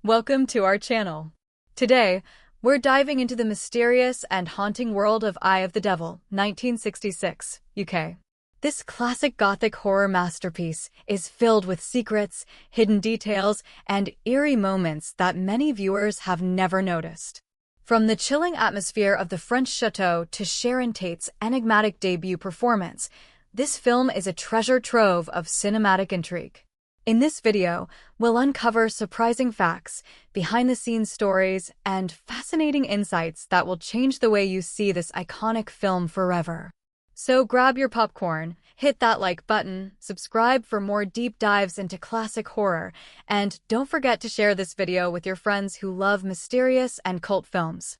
Welcome to our channel. Today, we're diving into the mysterious and haunting world of Eye of the Devil, 1966, UK. This classic Gothic horror masterpiece is filled with secrets, hidden details, and eerie moments that many viewers have never noticed. From the chilling atmosphere of the French chateau to Sharon Tate's enigmatic debut performance, this film is a treasure trove of cinematic intrigue. In this video, we'll uncover surprising facts, behind-the-scenes stories, and fascinating insights that will change the way you see this iconic film forever. So grab your popcorn, hit that like button, subscribe for more deep dives into classic horror, and don't forget to share this video with your friends who love mysterious and cult films.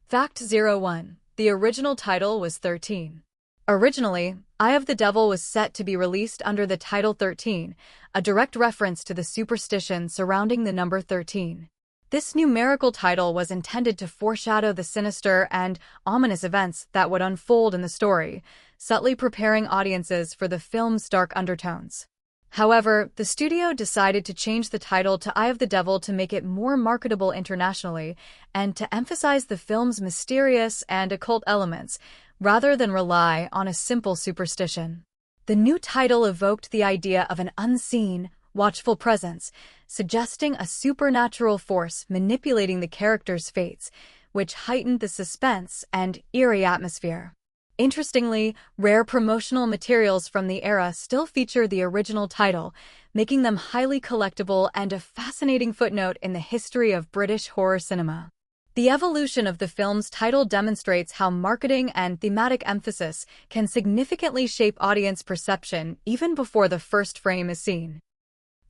Fact 01. The original title was 13. Originally, Eye of the Devil was set to be released under the title 13, a direct reference to the superstition surrounding the number 13. This numerical title was intended to foreshadow the sinister and ominous events that would unfold in the story, subtly preparing audiences for the film's dark undertones. However, the studio decided to change the title to Eye of the Devil to make it more marketable internationally and to emphasize the film's mysterious and occult elements, rather than rely on a simple superstition. The new title evoked the idea of an unseen, watchful presence, suggesting a supernatural force manipulating the characters' fates, which heightened the suspense and eerie atmosphere. Interestingly, rare promotional materials from the era still feature the original title, making them highly collectible and a fascinating footnote in the history of British horror cinema. The evolution of the film's title demonstrates how marketing and thematic emphasis can significantly shape audience perception even before the first frame is seen.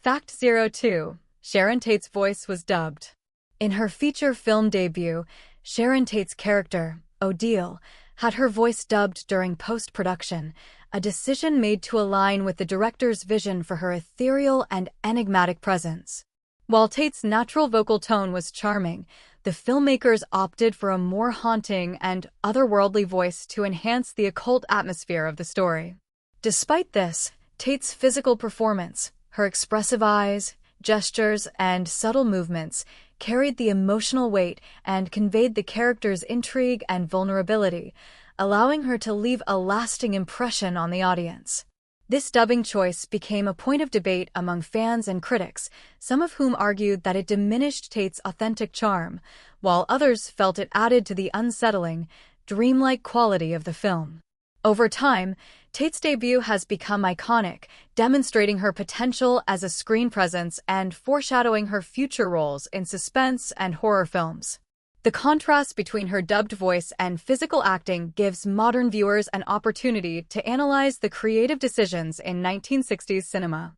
Fact 02. Sharon Tate's voice was dubbed. In her feature film debut, Sharon Tate's character, Odile, had her voice dubbed during post-production, a decision made to align with the director's vision for her ethereal and enigmatic presence. While Tate's natural vocal tone was charming, the filmmakers opted for a more haunting and otherworldly voice to enhance the occult atmosphere of the story. Despite this, Tate's physical performance, her expressive eyes, gestures, and subtle movements carried the emotional weight and conveyed the character's intrigue and vulnerability, allowing her to leave a lasting impression on the audience. This dubbing choice became a point of debate among fans and critics, some of whom argued that it diminished Tate's authentic charm, while others felt it added to the unsettling, dreamlike quality of the film. Over time, Tate's debut has become iconic, demonstrating her potential as a screen presence and foreshadowing her future roles in suspense and horror films. The contrast between her dubbed voice and physical acting gives modern viewers an opportunity to analyze the creative decisions in 1960s cinema.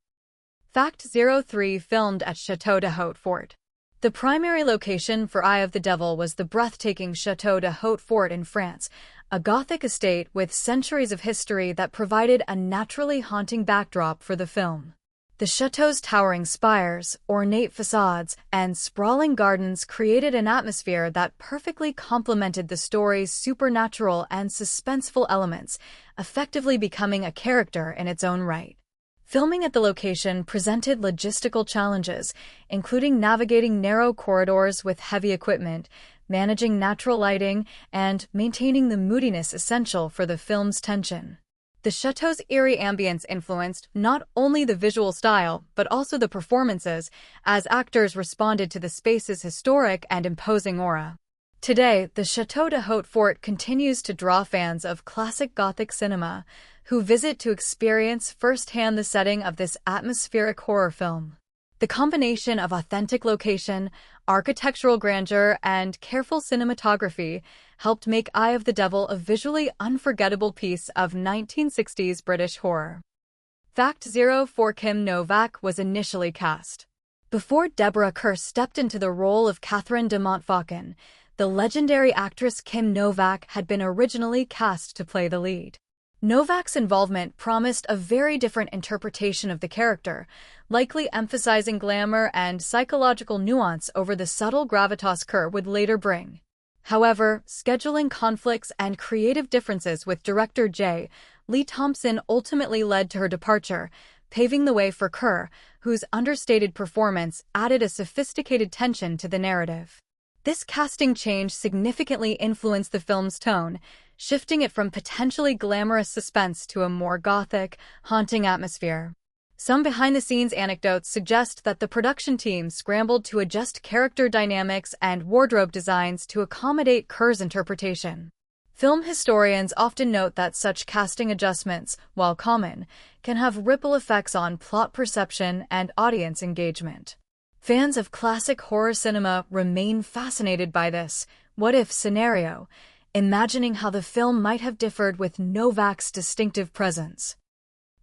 Fact 03. Filmed at Château de Hautefort. The primary location for Eye of the Devil was the breathtaking Château de Hautefort in France, a Gothic estate with centuries of history that provided a naturally haunting backdrop for the film. The chateau's towering spires, ornate facades, and sprawling gardens created an atmosphere that perfectly complemented the story's supernatural and suspenseful elements, effectively becoming a character in its own right. Filming at the location presented logistical challenges, including navigating narrow corridors with heavy equipment, managing natural lighting, and maintaining the moodiness essential for the film's tension. The chateau's eerie ambience influenced not only the visual style, but also the performances, as actors responded to the space's historic and imposing aura. Today, the Château de Hautefort continues to draw fans of classic Gothic cinema, who visit to experience firsthand the setting of this atmospheric horror film. The combination of authentic location, architectural grandeur, and careful cinematography helped make Eye of the Devil a visually unforgettable piece of 1960s British horror. Fact 04. Kim Novak was initially cast. Before Deborah Kerr stepped into the role of Catherine de Montfaucon, the legendary actress Kim Novak had been originally cast to play the lead. Novak's involvement promised a very different interpretation of the character, likely emphasizing glamour and psychological nuance over the subtle gravitas Kerr would later bring. However, scheduling conflicts and creative differences with director J. Lee Thompson ultimately led to her departure, paving the way for Kerr, whose understated performance added a sophisticated tension to the narrative. This casting change significantly influenced the film's tone, shifting it from potentially glamorous suspense to a more gothic, haunting atmosphere. Some behind-the-scenes anecdotes suggest that the production team scrambled to adjust character dynamics and wardrobe designs to accommodate Kerr's interpretation. Film historians often note that such casting adjustments, while common, can have ripple effects on plot perception and audience engagement. Fans of classic horror cinema remain fascinated by this what-if scenario, imagining how the film might have differed with Novak's distinctive presence.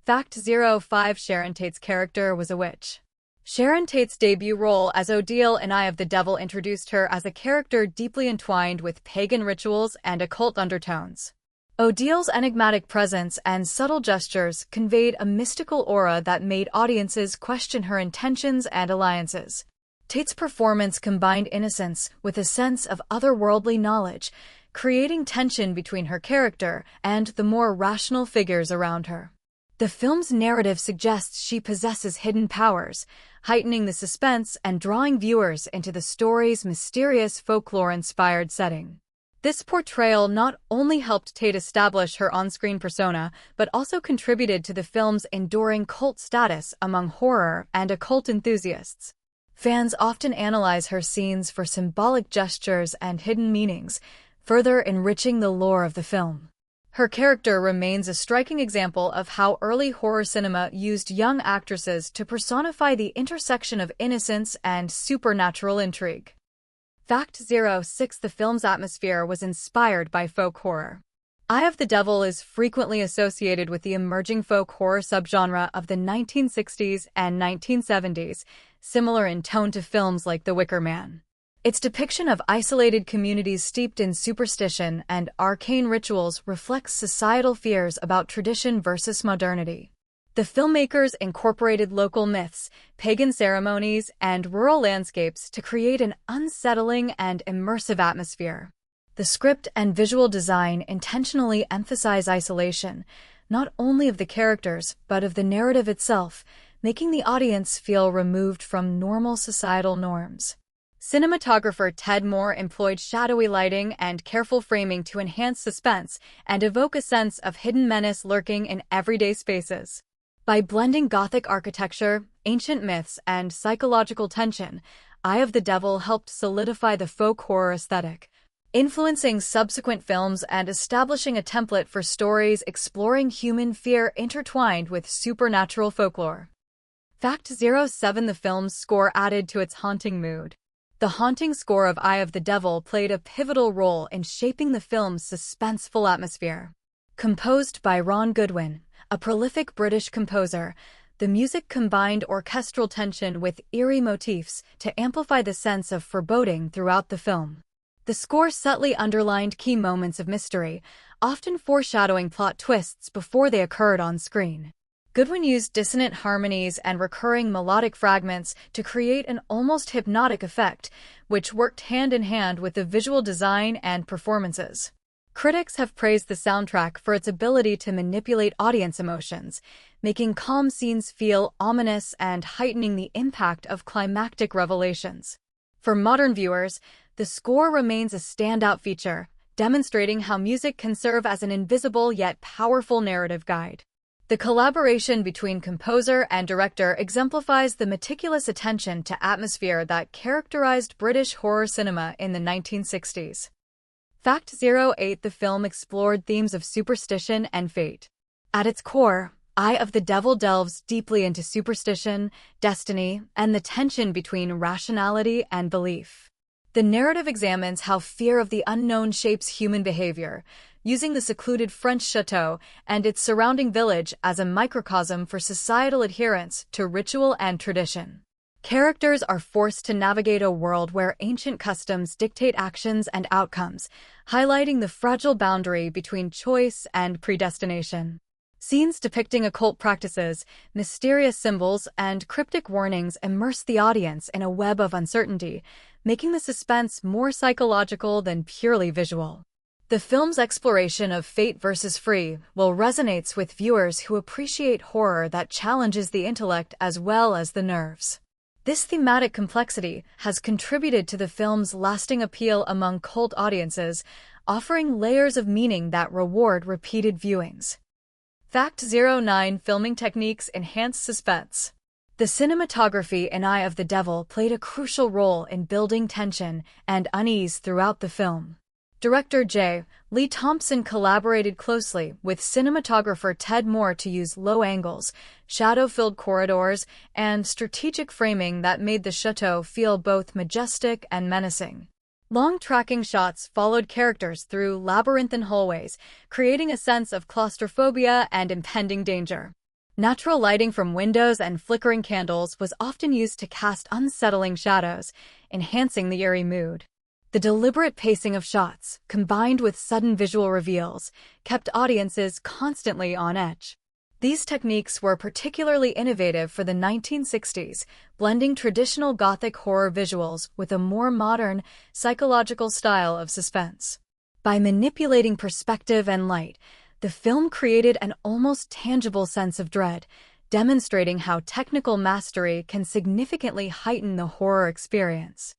Fact 05 Sharon Tate's character was a witch. Sharon Tate's debut role as Odile in Eye of the Devil introduced her as a character deeply entwined with pagan rituals and occult undertones. Odile's enigmatic presence and subtle gestures conveyed a mystical aura that made audiences question her intentions and alliances. Tate's performance combined innocence with a sense of otherworldly knowledge, creating tension between her character and the more rational figures around her. The film's narrative suggests she possesses hidden powers, heightening the suspense and drawing viewers into the story's mysterious folklore-inspired setting. This portrayal not only helped Tate establish her on-screen persona, but also contributed to the film's enduring cult status among horror and occult enthusiasts. Fans often analyze her scenes for symbolic gestures and hidden meanings, further enriching the lore of the film. Her character remains a striking example of how early horror cinema used young actresses to personify the intersection of innocence and supernatural intrigue. Fact 06 The film's atmosphere was inspired by folk horror. Eye of the Devil is frequently associated with the emerging folk horror subgenre of the 1960s and 1970s, similar in tone to films like The Wicker Man. Its depiction of isolated communities steeped in superstition and arcane rituals reflects societal fears about tradition versus modernity. The filmmakers incorporated local myths, pagan ceremonies, and rural landscapes to create an unsettling and immersive atmosphere. The script and visual design intentionally emphasize isolation, not only of the characters, but of the narrative itself, making the audience feel removed from normal societal norms. Cinematographer Ted Moore employed shadowy lighting and careful framing to enhance suspense and evoke a sense of hidden menace lurking in everyday spaces. By blending Gothic architecture, ancient myths, and psychological tension, Eye of the Devil helped solidify the folk horror aesthetic, influencing subsequent films and establishing a template for stories exploring human fear intertwined with supernatural folklore. Fact 07 The film's score added to its haunting mood. The haunting score of Eye of the Devil played a pivotal role in shaping the film's suspenseful atmosphere. Composed by Ron Goodwin, a prolific British composer, the music combined orchestral tension with eerie motifs to amplify the sense of foreboding throughout the film. The score subtly underlined key moments of mystery, often foreshadowing plot twists before they occurred on screen. Goodwin used dissonant harmonies and recurring melodic fragments to create an almost hypnotic effect, which worked hand-in-hand with the visual design and performances. Critics have praised the soundtrack for its ability to manipulate audience emotions, making calm scenes feel ominous and heightening the impact of climactic revelations. For modern viewers, the score remains a standout feature, demonstrating how music can serve as an invisible yet powerful narrative guide. The collaboration between composer and director exemplifies the meticulous attention to atmosphere that characterized British horror cinema in the 1960s. Fact 08 The film explored themes of superstition and fate. At its core, Eye of the Devil delves deeply into superstition, destiny, and the tension between rationality and belief. The narrative examines how fear of the unknown shapes human behavior, using the secluded French chateau and its surrounding village as a microcosm for societal adherence to ritual and tradition. Characters are forced to navigate a world where ancient customs dictate actions and outcomes, highlighting the fragile boundary between choice and predestination. Scenes depicting occult practices, mysterious symbols, and cryptic warnings immerse the audience in a web of uncertainty, making the suspense more psychological than purely visual. The film's exploration of fate versus free will resonates with viewers who appreciate horror that challenges the intellect as well as the nerves. This thematic complexity has contributed to the film's lasting appeal among cult audiences, offering layers of meaning that reward repeated viewings. Fact 09: Filming techniques enhance suspense. The cinematography in Eye of the Devil played a crucial role in building tension and unease throughout the film. Director J. Lee Thompson collaborated closely with cinematographer Ted Moore to use low angles, shadow-filled corridors, and strategic framing that made the chateau feel both majestic and menacing. Long tracking shots followed characters through labyrinthine hallways, creating a sense of claustrophobia and impending danger. Natural lighting from windows and flickering candles was often used to cast unsettling shadows, enhancing the eerie mood. The deliberate pacing of shots, combined with sudden visual reveals, kept audiences constantly on edge. These techniques were particularly innovative for the 1960s, blending traditional Gothic horror visuals with a more modern, psychological style of suspense. By manipulating perspective and light, the film created an almost tangible sense of dread, demonstrating how technical mastery can significantly heighten the horror experience.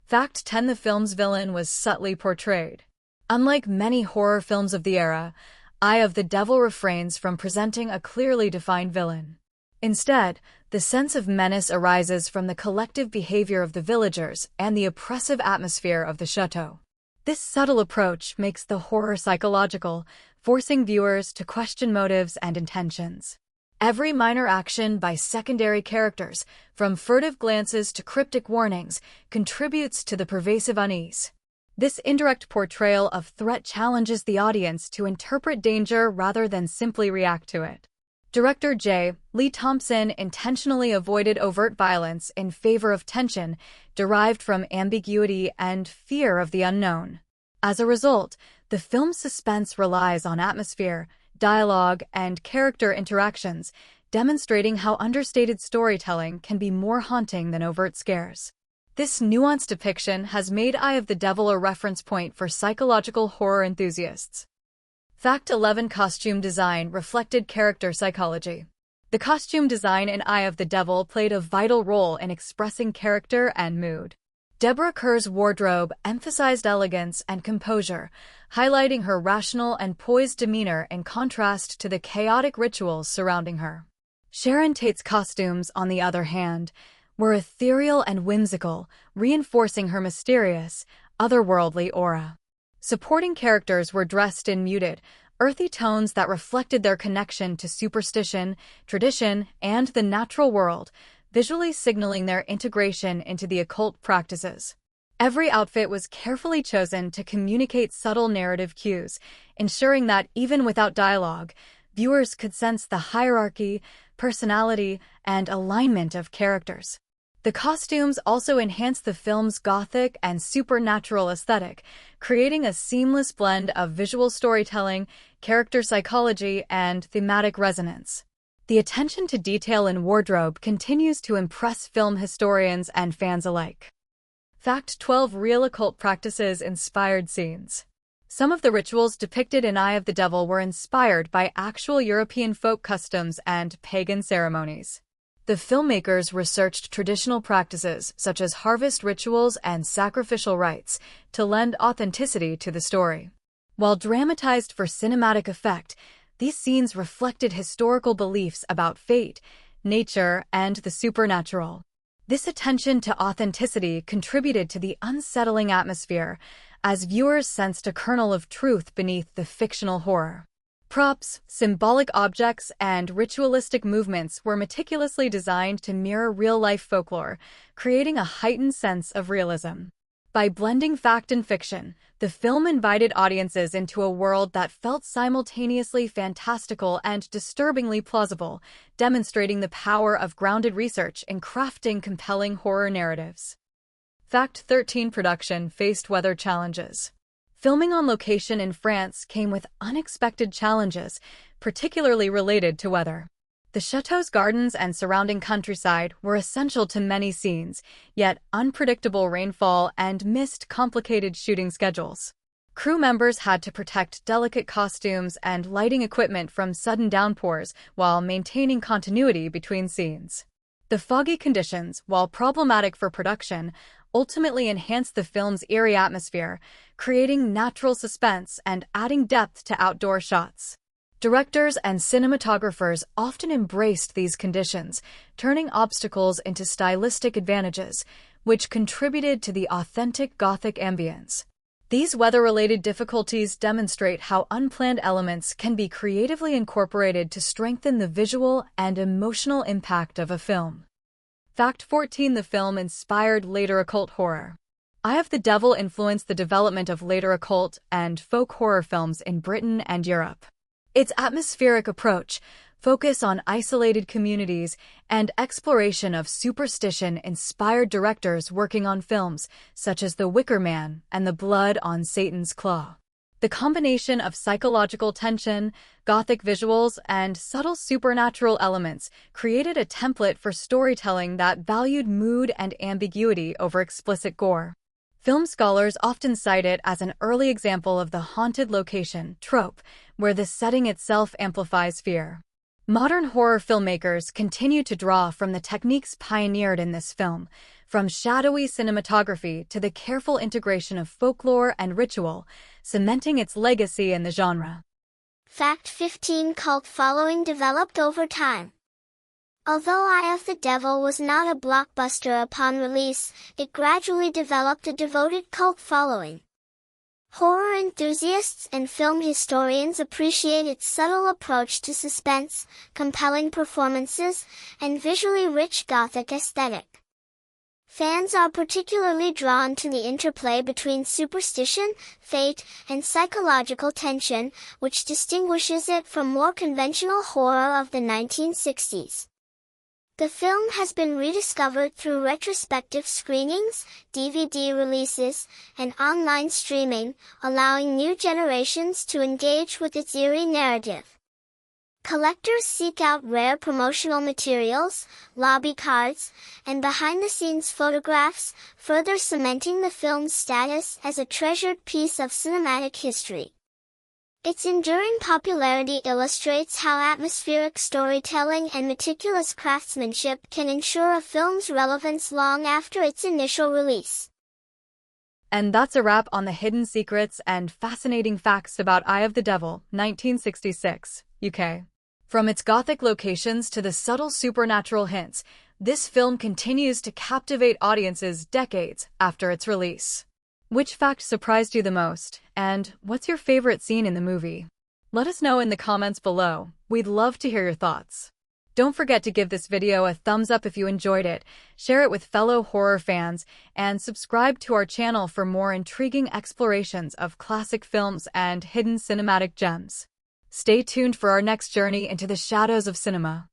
Fact 10: The film's villain was subtly portrayed. Unlike many horror films of the era, Eye of the Devil refrains from presenting a clearly defined villain. Instead, the sense of menace arises from the collective behavior of the villagers and the oppressive atmosphere of the chateau. This subtle approach makes the horror psychological, forcing viewers to question motives and intentions. Every minor action by secondary characters, from furtive glances to cryptic warnings, contributes to the pervasive unease. This indirect portrayal of threat challenges the audience to interpret danger rather than simply react to it. Director J. Lee Thompson intentionally avoided overt violence in favor of tension derived from ambiguity and fear of the unknown. As a result, the film's suspense relies on atmosphere, dialogue, and character interactions, demonstrating how understated storytelling can be more haunting than overt scares. This nuanced depiction has made Eye of the Devil a reference point for psychological horror enthusiasts. Fact 11: Costume design reflected character psychology. The costume design in Eye of the Devil played a vital role in expressing character and mood. Deborah Kerr's wardrobe emphasized elegance and composure, highlighting her rational and poised demeanor in contrast to the chaotic rituals surrounding her. Sharon Tate's costumes, on the other hand, were ethereal and whimsical, reinforcing her mysterious, otherworldly aura. Supporting characters were dressed in muted, earthy tones that reflected their connection to superstition, tradition, and the natural world, visually signaling their integration into the occult practices. Every outfit was carefully chosen to communicate subtle narrative cues, ensuring that even without dialogue, viewers could sense the hierarchy, personality, and alignment of characters. The costumes also enhanced the film's gothic and supernatural aesthetic, creating a seamless blend of visual storytelling, character psychology, and thematic resonance. The attention to detail in wardrobe continues to impress film historians and fans alike. Fact 12: Real occult practices inspired scenes. Some of the rituals depicted in Eye of the Devil were inspired by actual European folk customs and pagan ceremonies. The filmmakers researched traditional practices such as harvest rituals and sacrificial rites to lend authenticity to the story. While dramatized for cinematic effect, these scenes reflected historical beliefs about fate, nature, and the supernatural. This attention to authenticity contributed to the unsettling atmosphere, as viewers sensed a kernel of truth beneath the fictional horror. Props, symbolic objects, and ritualistic movements were meticulously designed to mirror real-life folklore, creating a heightened sense of realism. By blending fact and fiction, the film invited audiences into a world that felt simultaneously fantastical and disturbingly plausible, demonstrating the power of grounded research in crafting compelling horror narratives. Fact 13: Production faced weather challenges. Filming on location in France came with unexpected challenges, particularly related to weather. The chateau's gardens and surrounding countryside were essential to many scenes, yet unpredictable rainfall and mist complicated shooting schedules. Crew members had to protect delicate costumes and lighting equipment from sudden downpours while maintaining continuity between scenes. The foggy conditions, while problematic for production, ultimately enhanced the film's eerie atmosphere, creating natural suspense and adding depth to outdoor shots. Directors and cinematographers often embraced these conditions, turning obstacles into stylistic advantages, which contributed to the authentic Gothic ambience. These weather-related difficulties demonstrate how unplanned elements can be creatively incorporated to strengthen the visual and emotional impact of a film. Fact 14. The film inspired later occult horror. Eye of the Devil influenced the development of later occult and folk horror films in Britain and Europe. Its atmospheric approach, focus on isolated communities, and exploration of superstition inspired directors working on films such as The Wicker Man and The Blood on Satan's Claw. The combination of psychological tension, Gothic visuals, and subtle supernatural elements created a template for storytelling that valued mood and ambiguity over explicit gore. Film scholars often cite it as an early example of the haunted location trope, where the setting itself amplifies fear. Modern horror filmmakers continue to draw from the techniques pioneered in this film, from shadowy cinematography to the careful integration of folklore and ritual, cementing its legacy in the genre. Fact 15. Cult following developed over time. Although Eye of the Devil was not a blockbuster upon release, it gradually developed a devoted cult following. Horror enthusiasts and film historians appreciate its subtle approach to suspense, compelling performances, and visually rich Gothic aesthetic. Fans are particularly drawn to the interplay between superstition, fate, and psychological tension, which distinguishes it from more conventional horror of the 1960s. The film has been rediscovered through retrospective screenings, DVD releases, and online streaming, allowing new generations to engage with its eerie narrative. Collectors seek out rare promotional materials, lobby cards, and behind-the-scenes photographs, further cementing the film's status as a treasured piece of cinematic history. Its enduring popularity illustrates how atmospheric storytelling and meticulous craftsmanship can ensure a film's relevance long after its initial release. And that's a wrap on the hidden secrets and fascinating facts about Eye of the Devil, 1966, UK. From its Gothic locations to the subtle supernatural hints, this film continues to captivate audiences decades after its release. Which fact surprised you the most, and what's your favorite scene in the movie? Let us know in the comments below. We'd love to hear your thoughts. Don't forget to give this video a thumbs up if you enjoyed it, share it with fellow horror fans, and subscribe to our channel for more intriguing explorations of classic films and hidden cinematic gems. Stay tuned for our next journey into the shadows of cinema.